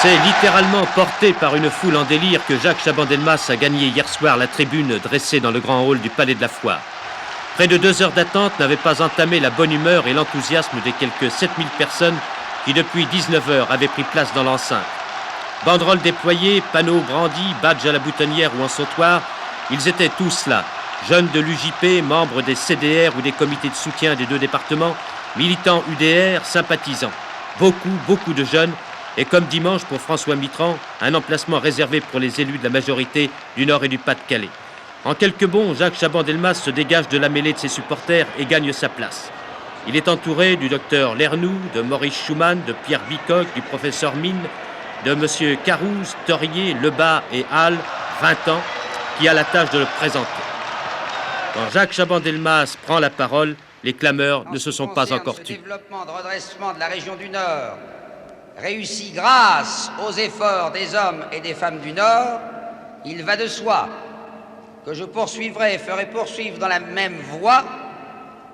C'est littéralement porté par une foule en délire que Jacques Chaban-Delmas a gagné hier soir la tribune dressée dans le grand hall du Palais de la Foire. Près de 2 heures d'attente n'avaient pas entamé la bonne humeur et l'enthousiasme des quelques 7000 personnes qui depuis 19 heures avaient pris place dans l'enceinte. Banderoles déployées, panneaux brandis, badges à la boutonnière ou en sautoir, ils étaient tous là. Jeunes de l'UJP, membres des CDR ou des comités de soutien des 2 départements, militants UDR, sympathisants. Beaucoup de jeunes. Et comme dimanche pour François Mitterrand, un emplacement réservé pour les élus de la majorité du Nord et du Pas-de-Calais. En quelques bonds, Jacques Chaban-Delmas se dégage de la mêlée de ses supporters et gagne sa place. Il est entouré du docteur Lernoux, de Maurice Schumann, de Pierre Bicoq, du professeur Mine, de M. Carouze, Torier, Lebas et Hall, 20 ans, qui a la tâche de le présenter. Quand Jacques Chaban-Delmas prend la parole, les clameurs ne se sont pas encore tues. Le développement de redressement de la région du Nord réussi grâce aux efforts des hommes et des femmes du Nord, il va de soi que je poursuivrai et ferai poursuivre dans la même voie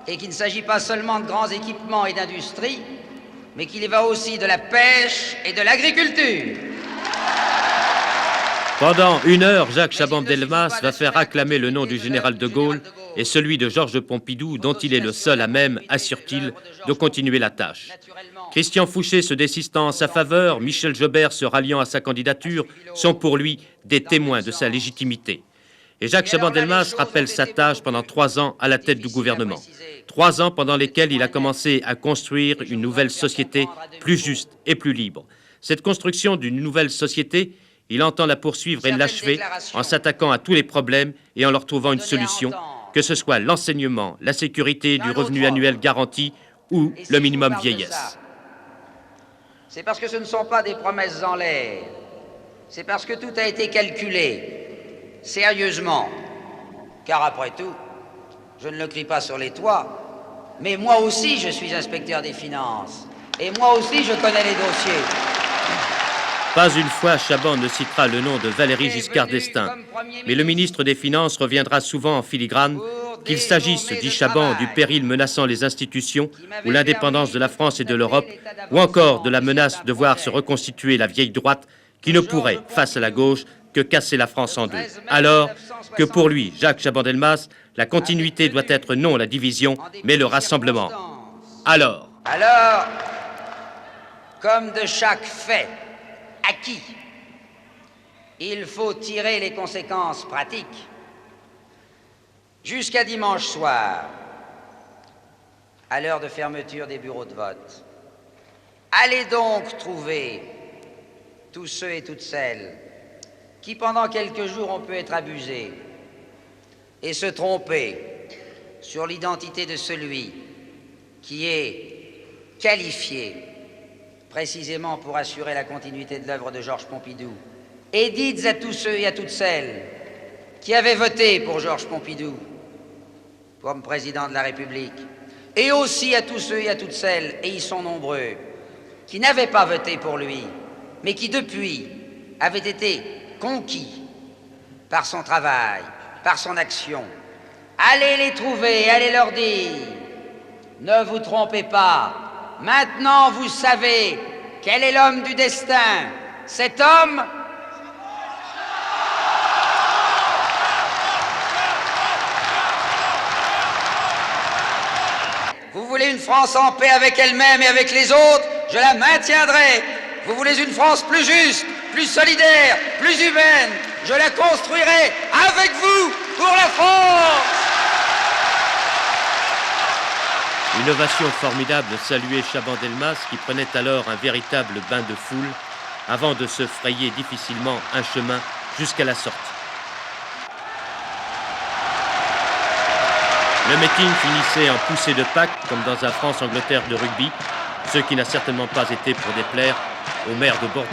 et qu'il ne s'agit pas seulement de grands équipements et d'industrie, mais qu'il y va aussi de la pêche et de l'agriculture. Pendant 1 heure, Jacques Chaban-Delmas va faire acclamer le nom du général de Gaulle et celui de Georges Pompidou, dont il est le seul à même, assure-t-il, de continuer la tâche. Christian Fouché se désistant en sa faveur, Michel Jobert se ralliant à sa candidature, sont pour lui des témoins de sa légitimité. Et Jacques Chaban-Delmas rappelle sa tâche pendant 3 ans à la tête du gouvernement. 3 ans pendant lesquels il a commencé à construire une nouvelle société plus juste et plus libre. Cette construction d'une nouvelle société, il entend la poursuivre et l'achever en s'attaquant à tous les problèmes et en leur trouvant une solution, que ce soit l'enseignement, la sécurité du revenu annuel garanti ou le minimum vieillesse. C'est parce que ce ne sont pas des promesses en l'air. C'est parce que tout a été calculé, sérieusement. Car après tout, je ne le crie pas sur les toits, mais moi aussi je suis inspecteur des finances. Et moi aussi je connais les dossiers. Pas une fois Chaban ne citera le nom de Valéry Giscard d'Estaing, mais le ministre des Finances reviendra souvent en filigrane qu'il s'agisse, dit Chaban, du péril menaçant les institutions ou l'indépendance de la France et de l'Europe, ou encore de la menace de voir se reconstituer la vieille droite qui ne pourrait, face à la gauche, que casser la France en 2. Alors que pour lui, Jacques Chaban-Delmas, la continuité doit être non la division, mais le rassemblement. Alors, comme de chaque fait acquis, il faut tirer les conséquences pratiques. Jusqu'à dimanche soir, à l'heure de fermeture des bureaux de vote, allez donc trouver tous ceux et toutes celles qui, pendant quelques jours, ont pu être abusés et se tromper sur l'identité de celui qui est qualifié précisément pour assurer la continuité de l'œuvre de Georges Pompidou. Et dites à tous ceux et à toutes celles qui avaient voté pour Georges Pompidou comme président de la République, et aussi à tous ceux et à toutes celles, et ils sont nombreux, qui n'avaient pas voté pour lui, mais qui depuis avaient été conquis par son travail, par son action. Allez les trouver, allez leur dire, ne vous trompez pas, maintenant vous savez quel est l'homme du destin. Cet homme, vous voulez une France en paix avec elle-même et avec les autres, je la maintiendrai. Vous voulez une France plus juste, plus solidaire, plus humaine, je la construirai avec vous pour la France. Une ovation formidable saluait Chaban-Delmas qui prenait alors un véritable bain de foule avant de se frayer difficilement un chemin jusqu'à la sortie. Le meeting finissait en poussée de Pâques, comme dans un France-Angleterre de rugby, ce qui n'a certainement pas été pour déplaire au maire de Bordeaux.